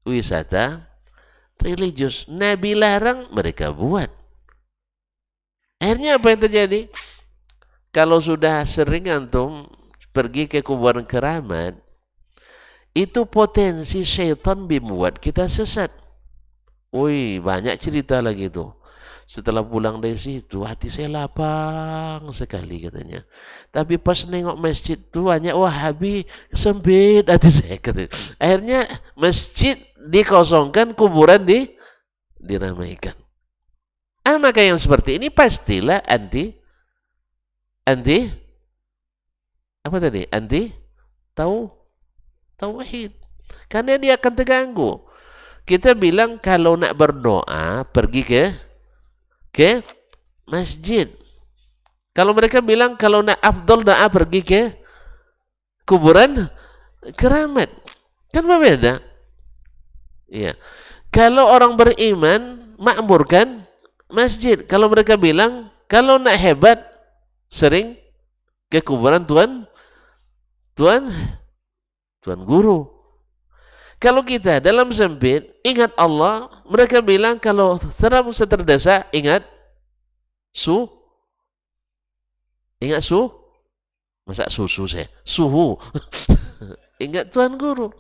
[SPEAKER 1] wisata religius. Nabi larang, mereka buat. Akhirnya apa yang terjadi? Kalau sudah sering antum pergi ke kuburan keramat, itu potensi syaitan membuat kita sesat. Wih, banyak cerita lagi tuh. Setelah pulang dari situ, hati saya lapang sekali katanya. Tapi pas nengok masjid tuh banyak Wahabi, sempit hati saya katanya. Akhirnya masjid dikosongkan, kuburan diramaikan. Maka yang seperti ini pastilah anti apa tadi? Anti tauhid. Karena dia akan terganggu. Kita bilang kalau nak berdoa pergi ke masjid. Kalau mereka bilang kalau nak afdal doa pergi ke kuburan keramat. Kan berbeda. Iya. Kalau orang beriman makmurkan masjid. Kalau mereka bilang kalau nak hebat sering ke kuburan Tuan guru. Kalau kita dalam sempit ingat Allah, mereka bilang kalau dalam terdesak ingat masa susu saya suhu. Ingat Tuan guru.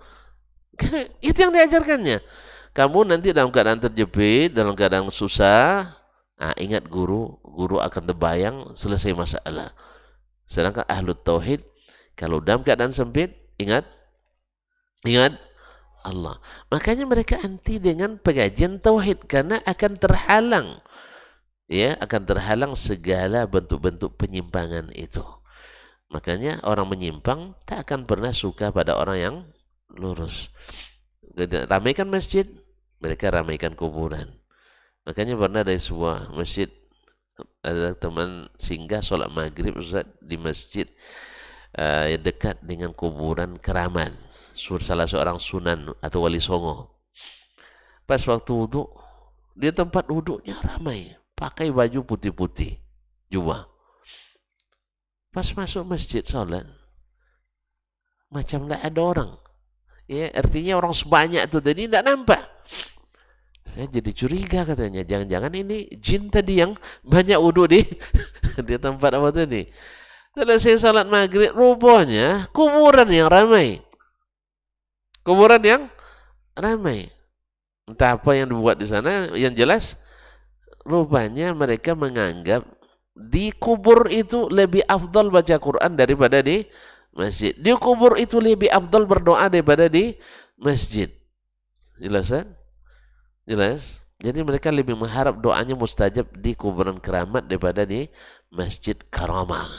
[SPEAKER 1] Itu yang diajarkannya. Kamu nanti dalam keadaan terjepit, dalam keadaan susah, ingat guru akan terbayang selesai masalah. Sedangkan ahlu tauhid kalau dalam keadaan sempit ingat Allah. Makanya mereka anti dengan pengajian tauhid karena akan terhalang segala bentuk-bentuk penyimpangan itu. Makanya orang menyimpang tak akan pernah suka pada orang yang lurus. Ramaikan masjid, mereka ramaikan kuburan. Makanya pernah dari sebuah masjid ada teman singgah sholat maghrib Ustaz, di masjid dekat dengan kuburan keramat salah seorang sunan atau wali songo. Pas waktu wudhu, di tempat wudhunya ramai, pakai baju putih-putih, jubah. Pas masuk masjid sholat, macam tidak ada orang. Ya, artinya orang sebanyak itu tadi tidak nampak. Saya jadi curiga katanya, jangan-jangan ini jin tadi yang banyak wudhu di tempat apa tadi. Selesai salat maghrib, rupanya kuburan yang ramai. Kuburan yang ramai. Entah apa yang dibuat di sana, yang jelas rupanya mereka menganggap di kubur itu lebih afdal baca Quran daripada di masjid. Di kubur itu lebih afdal berdoa daripada di masjid. Jelas kan? Jelas. Jadi mereka lebih mengharap doanya mustajab di kuburan keramat daripada di masjid karamah.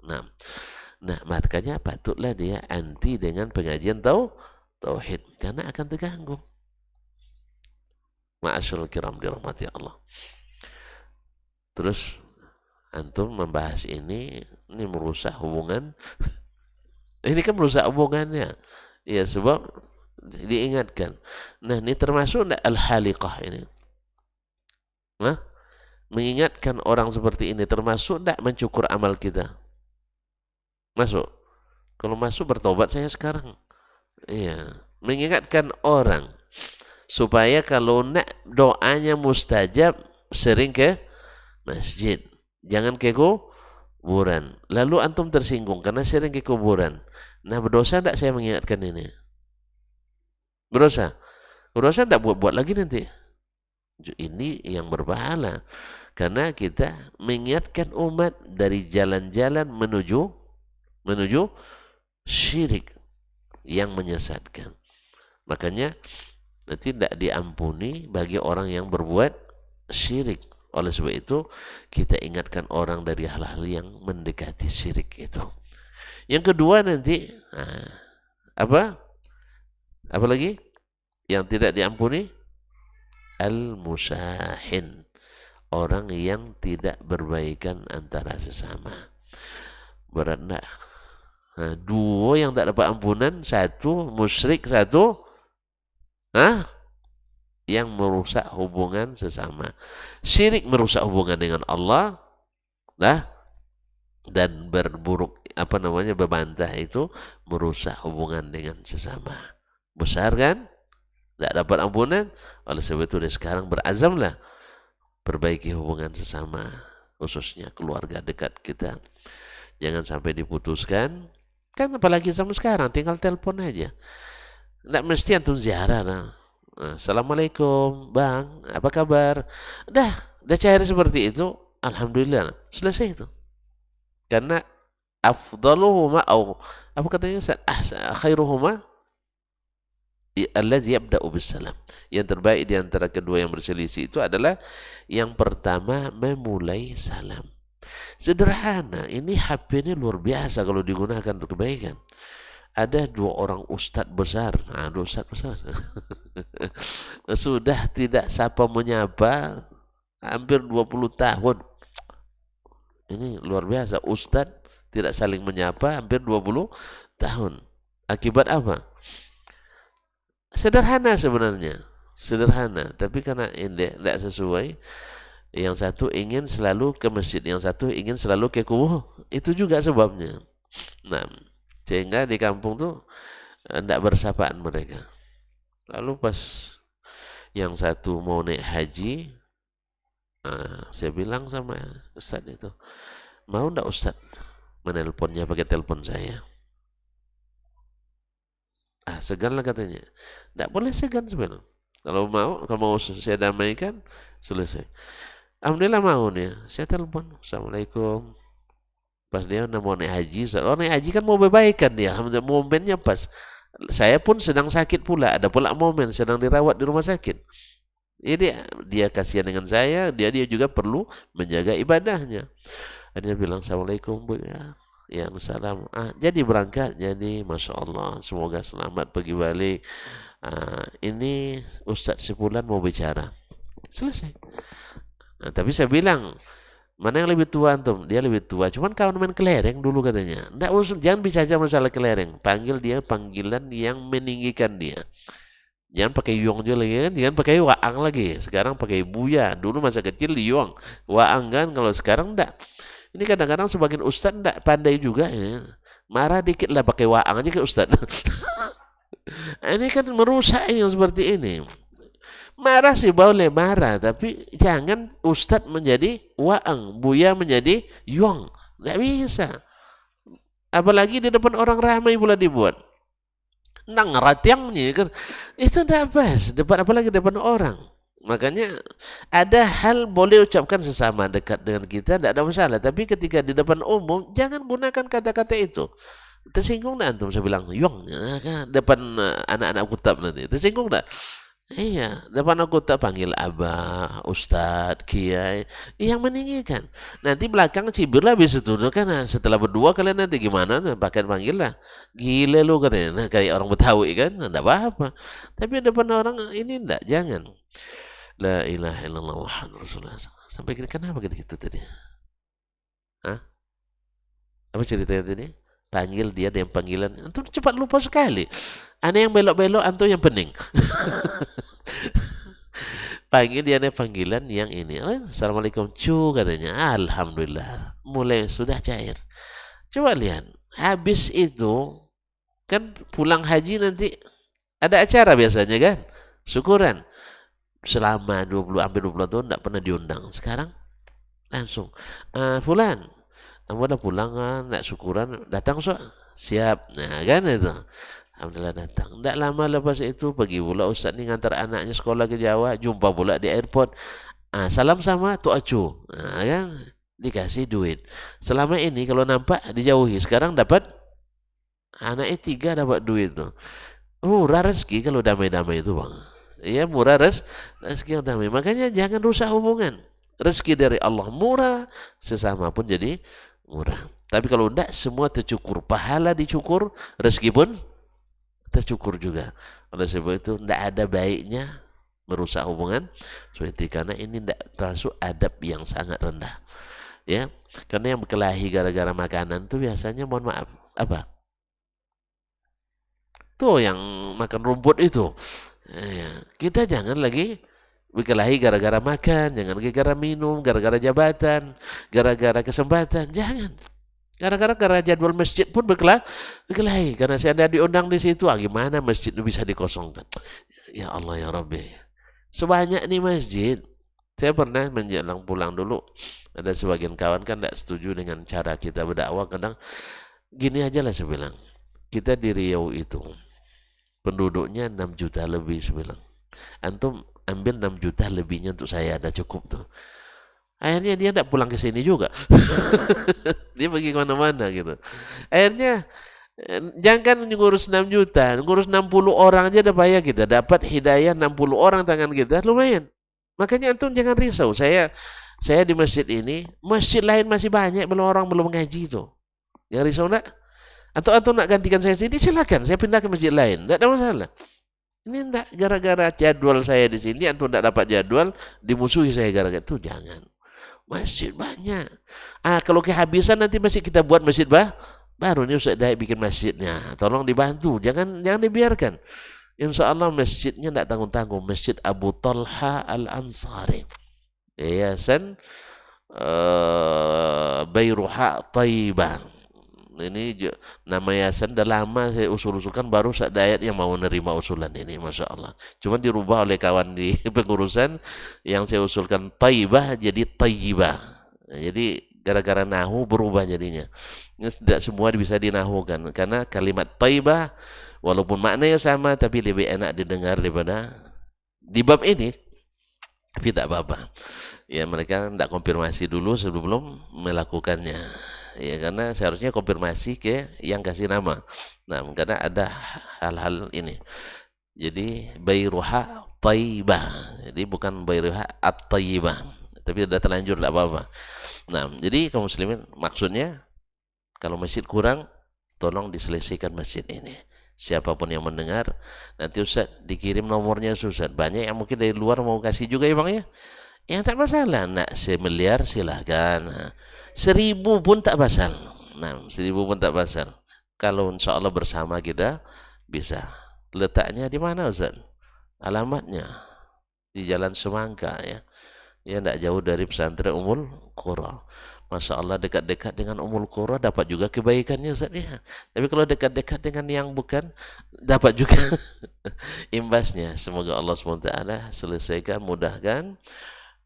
[SPEAKER 1] Nah, makanya patutlah dia anti dengan pengajian tauhid karena akan terganggu. Ma'asyarul kiram dirahmati Allah. Terus antum membahas ini merusak hubungan. Ini kan merusak hubungannya. Ya, sebab diingatkan. Nah, ini termasuk enggak al-haliqah ini? Mengingatkan orang seperti ini termasuk enggak mencukur amal kita? Masuk. Kalau masuk bertobat saya sekarang. Iya, mengingatkan orang supaya kalau nak doanya mustajab sering ke masjid, jangan ke kuburan. Lalu antum tersinggung karena sering ke kuburan. Nah, berdosa tidak saya mengingatkan ini? Berdosa tidak buat lagi nanti. Ini yang berpahala karena kita mengingatkan umat dari jalan-jalan menuju menuju syirik yang menyesatkan. Makanya tidak diampuni bagi orang yang berbuat syirik. Oleh sebab itu kita ingatkan orang dari hal-hal yang mendekati syirik itu. Yang kedua nanti apa? Apa lagi? Yang tidak diampuni al-musahin, orang yang tidak berbaikan antara sesama. Berat enggak? Nah, dua yang tak dapat ampunan, satu musyrik, satu yang merusak hubungan sesama. Syirik merusak hubungan dengan Allah, dan berbantah itu merusak hubungan dengan sesama. Besar kan? Tak dapat ampunan. Oleh sebab itu dari sekarang berazamlah perbaiki hubungan sesama, khususnya keluarga dekat kita. Jangan sampai diputuskan. Kan apalagi zaman sekarang tinggal telepon aja. Tidak mesti antum ziarah lah. Assalamualaikum bang, apa kabar? Dah cair seperti itu, alhamdulillah, selesai itu. Karena afdaluhuma apa katanya Ustaz? Khairuhuma allazi yabda'u bisalam. Yang terbaik di antara kedua yang berselisih itu adalah yang pertama memulai salam. Sederhana, ini HP ini luar biasa kalau digunakan untuk kebaikan. Ada dua orang ustadz besar, dua ustadz besar sudah tidak sapa menyapa hampir 20 tahun. Ini luar biasa, ustadz tidak saling menyapa hampir 20 tahun. Akibat apa? Sederhana sebenarnya, sederhana, tapi karena ini tidak sesuai. Yang satu ingin selalu ke masjid, yang satu ingin selalu ke kubur. Itu juga sebabnya. Nah, sehingga di kampung tuh tidak bersapaan mereka. Lalu pas yang satu mau naik haji, saya bilang sama Ustaz itu, mau tidak Ustaz menelponnya pakai telepon saya? Segan lah katanya. Tidak boleh segan sebenarnya. Kalau mau saya damaikan, selesai. Alhamdulillah mau nih, saya telepon, Assalamualaikum. Pas dia mau naik haji, naik haji kan mau berbaikan dia, alhamdulillah momennya pas. Saya pun sedang sakit pula, ada pula momen sedang dirawat di rumah sakit. Jadi dia kasihan dengan saya, dia juga perlu menjaga ibadahnya. Dia bilang Assalamualaikum Bu ya, salam. Jadi berangkat, jadi Masya Allah, semoga selamat pergi balik. Ini Ustadz sebulan mau bicara, selesai. Tapi saya bilang, mana yang lebih tua antum? Dia lebih tua. Cuman kawan main kelereng dulu katanya. Nggak usah, jangan bicara masalah kelereng. Panggil dia panggilan yang meninggikan dia. Jangan pakai yuang juga lagi kan? Jangan pakai waang lagi. Sekarang pakai buya. Dulu masa kecil yuang, waang kan. Kalau sekarang enggak. Ini kadang-kadang sebagian ustadz enggak pandai juga ya. Marah dikit lah pakai waang aja ke ustadz. Ini kan merusak yang seperti ini. Marah sih boleh marah, tapi jangan ustadz menjadi waang, buya menjadi yuang. Nggak bisa. Apalagi di depan orang ramai pula dibuat. Nang ratiangnya kan. Itu tidak pas. Apalagi depan orang. Makanya ada hal boleh ucapkan sesama dekat dengan kita, tidak ada masalah. Tapi ketika di depan umum, jangan gunakan kata-kata itu. Tersinggung tak antum? Saya bilang, yuang. Depan anak-anak kutab nanti. Tersinggung tak? Iya, depan aku tak panggil abah, ustadz, kiai, yang meninggikan. Nanti belakang cibir lah habis itu kan. Setelah berdua kalian nanti gimana? Pakai panggil lah. Gile lu katanya, kayak orang Betawi kan, enggak apa-apa. Tapi depan orang ini enggak, jangan. La ilaha illallah Muhammadur Rasulullah. Sampai kenapa gitu tadi? Apa ceritanya tadi? Panggil dia dengan panggilan. Antum cepat lupa sekali. Aneh yang belok-belok, antum yang pening. Panggil dia dengan panggilan yang ini. Assalamualaikum cu katanya. Alhamdulillah. Mulai sudah cair. Coba lihat. Habis itu kan pulang haji nanti ada acara biasanya kan. Syukuran. Selama hampir 20 tahun tidak pernah diundang. Sekarang langsung. Fulan. Kamu udah pulang kan, nak syukuran, datang so, siap. Nah kan itu, alhamdulillah datang. Tidak lama lepas itu pergi pula Ustaz ni ngantar anaknya sekolah ke Jawa, jumpa pula di airport. Salam sama Tok Acu. Nah kan, dikasih duit. Selama ini kalau nampak dijauhi, sekarang dapat anaknya 3 dapat duit tuh. Murah rezeki kalau damai-damai itu bang. Iya murah rezeki yang damai. Makanya jangan rusak hubungan. Rezeki dari Allah murah, sesama pun jadi murah. Tapi kalau tidak semua tercukur, pahala dicukur, rezeki pun tercukur juga. Oleh sebab itu tidak ada baiknya merusak hubungan seperti karena ini tidak termasuk adab yang sangat rendah. Ya, karena yang berkelahi gara-gara makanan tuh biasanya mohon maaf apa? Tuh yang makan rumput itu. Ya, kita jangan lagi berkelahi gara-gara makan, jangan lagi gara minum, gara-gara jabatan, gara-gara kesempatan, jangan. Gara-gara jadwal masjid pun berkelahi. Karena saya ada diundang di situ, gimana masjid itu bisa dikosongkan? Ya Allah ya Rabbi. Sebanyak nih masjid. Saya pernah menjelang pulang dulu, ada sebagian kawan kan tidak setuju dengan cara kita berdakwah. Kadang gini aja lah saya bilang. Kita di Riau itu penduduknya 6 juta lebih saya bilang. Antum ambil 6 juta lebihnya untuk saya, ada cukup tuh. Akhirnya dia tidak pulang ke sini juga. Dia pergi kemana-mana gitu. Akhirnya jangan ngurus 6 juta, ngurus 60 orang aja udah payah kita. Dapat hidayah 60 orang tangan kita, lumayan. Makanya antum jangan risau. Saya di masjid ini, masjid lain masih banyak belum orang belum ngaji itu. Jangan risau nak. Atau antum nak gantikan saya sini, silakan. Saya pindah ke masjid lain, tidak ada masalah. Ini enggak gara-gara jadwal saya di sini, antum tidak dapat jadwal, dimusuhi saya gara-gara itu, jangan. Masjid banyak. Kalau kehabisan nanti masih kita buat masjid baru nih Ustaz Daik bikin masjidnya. Tolong dibantu, jangan dibiarkan. Insya Allah masjidnya tidak tanggung-tanggung. Masjid Abu Talha Al-Ansari. Yayasan Bayruha Taibah. Ini nama yayasan dah lama saya usul-usulkan, baru Ustaz Dayat yang mau menerima usulan ini, Masya Allah. Cuma dirubah oleh kawan di pengurusan, yang saya usulkan Taibah jadi Tayyibah. Jadi gara-gara nahu berubah jadinya. Ini tidak semua bisa dinahukan, karena kalimat Taibah walaupun maknanya sama tapi lebih enak didengar daripada di bab ini. Tapi tak apa-apa. Ya mereka tidak konfirmasi dulu sebelum melakukannya. Ya karena seharusnya konfirmasi ke yang kasih nama. Nah, karena ada hal-hal ini. Jadi Bayruha Taibah. Jadi bukan Bayruha At-Taibah. Tapi sudah terlanjur tidak apa-apa. Nah, jadi kaum muslimin maksudnya kalau masjid kurang, tolong diselesaikan masjid ini. Siapapun yang mendengar, nanti Ustaz dikirim nomornya Ustaz. Banyak yang mungkin dari luar mau kasih juga ya Bang ya. Yang tak masalah, nak 1 miliar silahkan. 1.000 pun tak pasal. Nah, 1.000 pun tak pasal. Kalau insya Allah bersama kita bisa. Letaknya di mana Ustaz? Alamatnya di Jalan Semangka ya. Ya tidak jauh dari pesantren Ummul Qura. Masya Allah dekat-dekat dengan Ummul Qura dapat juga kebaikannya Ustaz ya. Tapi kalau dekat-dekat dengan yang bukan, dapat juga imbasnya. Semoga Allah SWT selesaikan, mudahkan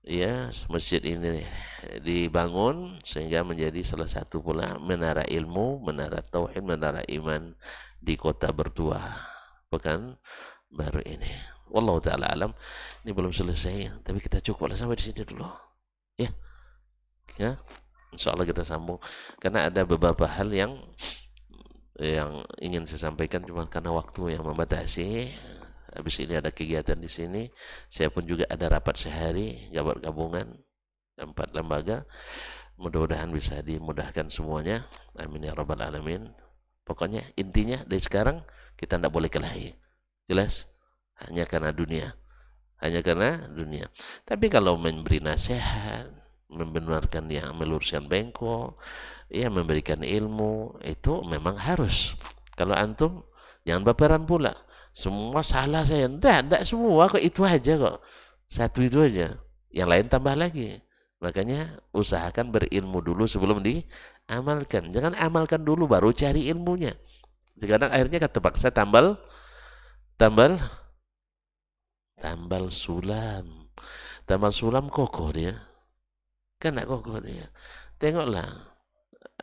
[SPEAKER 1] ya masjid ini dibangun sehingga menjadi salah satu pula menara ilmu, menara tauhid, menara iman di kota bertuah pekan baru ini. Wallahu taala alam. Ini belum selesai, tapi kita cukuplah sampai di sini dulu. Ya. Ya. Insyaallah kita sambung karena ada beberapa hal yang ingin saya sampaikan, cuma karena waktu yang membatasi. Habis ini ada kegiatan di sini. Saya pun juga ada rapat sehari gabungan 4 lembaga. Mudah-mudahan bisa dimudahkan semuanya. Amin ya rabbal alamin. Pokoknya intinya dari sekarang kita tidak boleh kelahi. Jelas? Hanya karena dunia. Hanya karena dunia. Tapi kalau memberi nasihat, membenarkan yang meluruskan bengkok, ya memberikan ilmu, itu memang harus. Kalau antum jangan baperan pula. Semua salah saya. Tidak semua kok, itu aja kok. Satu itu aja. Yang lain tambah lagi. Makanya usahakan berilmu dulu sebelum diamalkan. Jangan amalkan dulu baru cari ilmunya. Sekarang akhirnya kan terpaksa tambal sulam. Tambal sulam kokoh dia. Kan tidak kokoh dia. Tengoklah.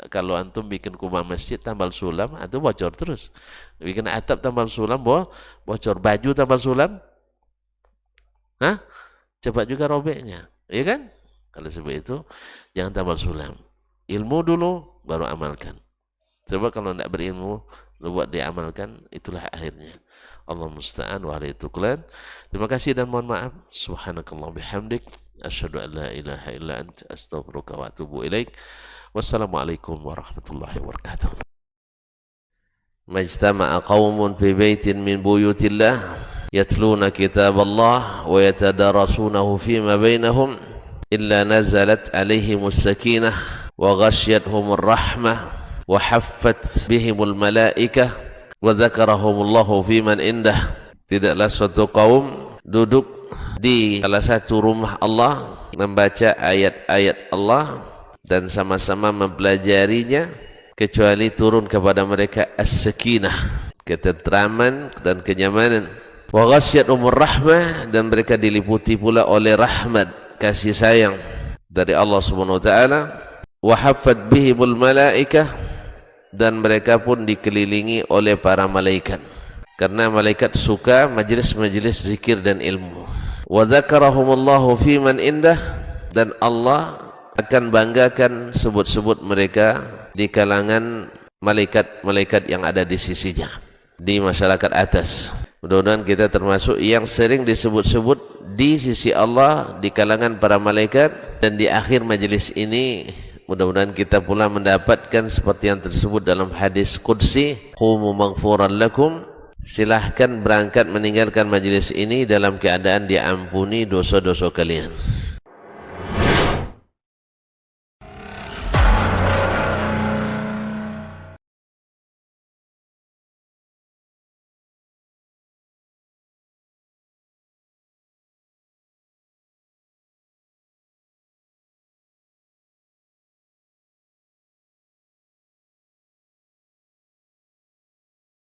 [SPEAKER 1] Kalau antum bikin kubah masjid tambal sulam, antum bocor terus. Bikin atap tambal sulam, bocor. Baju tambal sulam, cepat juga robeknya, ya kan? Kalau sebab itu jangan tambal sulam. Ilmu dulu baru amalkan. Coba kalau tidak berilmu, buat diamalkan, itulah akhirnya. Allah musta'an wa alaihi tuklan. Terima kasih dan mohon maaf. Subhanakallah bihamdik. Asyhadu an la ilaha illa anta astaghfiruka wa atubu ilaik. Wassalamualaikum warahmatullahi wabarakatuh. Majtama'a qaumun fi baitin min buyutillah yatluna kitab Allah wa yatadarasunahu fima bainahum illa nazalat alaihimus sakinah wa ghasyiyatuhumur rahmah wa haffat bihimul malaikah wa dzakarahumullahu fiman indah. Tidaklah suatu kaum duduk di salah satu rumah Allah membaca ayat-ayat Allah dan sama-sama mempelajarinya kecuali turun kepada mereka as-sakinah, ketentraman dan kenyamanan. Wa ghasyiyatuhumur rahmah, dan mereka diliputi pula oleh rahmat, kasih sayang dari Allah Subhanahu wa taala. Wa haffat bihimul malaikah, dan mereka pun dikelilingi oleh para malaikat, karena malaikat suka majlis-majlis zikir dan ilmu. Wa dzakarahumullahu fiman indah, dan Allah akan banggakan sebut-sebut mereka di kalangan malaikat-malaikat yang ada di sisinya, di masyarakat atas. Mudah-mudahan kita termasuk yang sering disebut-sebut di sisi Allah di kalangan para malaikat, dan di akhir majlis ini mudah-mudahan kita pula mendapatkan seperti yang tersebut dalam hadis qudsi, qumu maghfuran lakum, silahkan berangkat meninggalkan majlis ini dalam keadaan diampuni dosa-dosa kalian.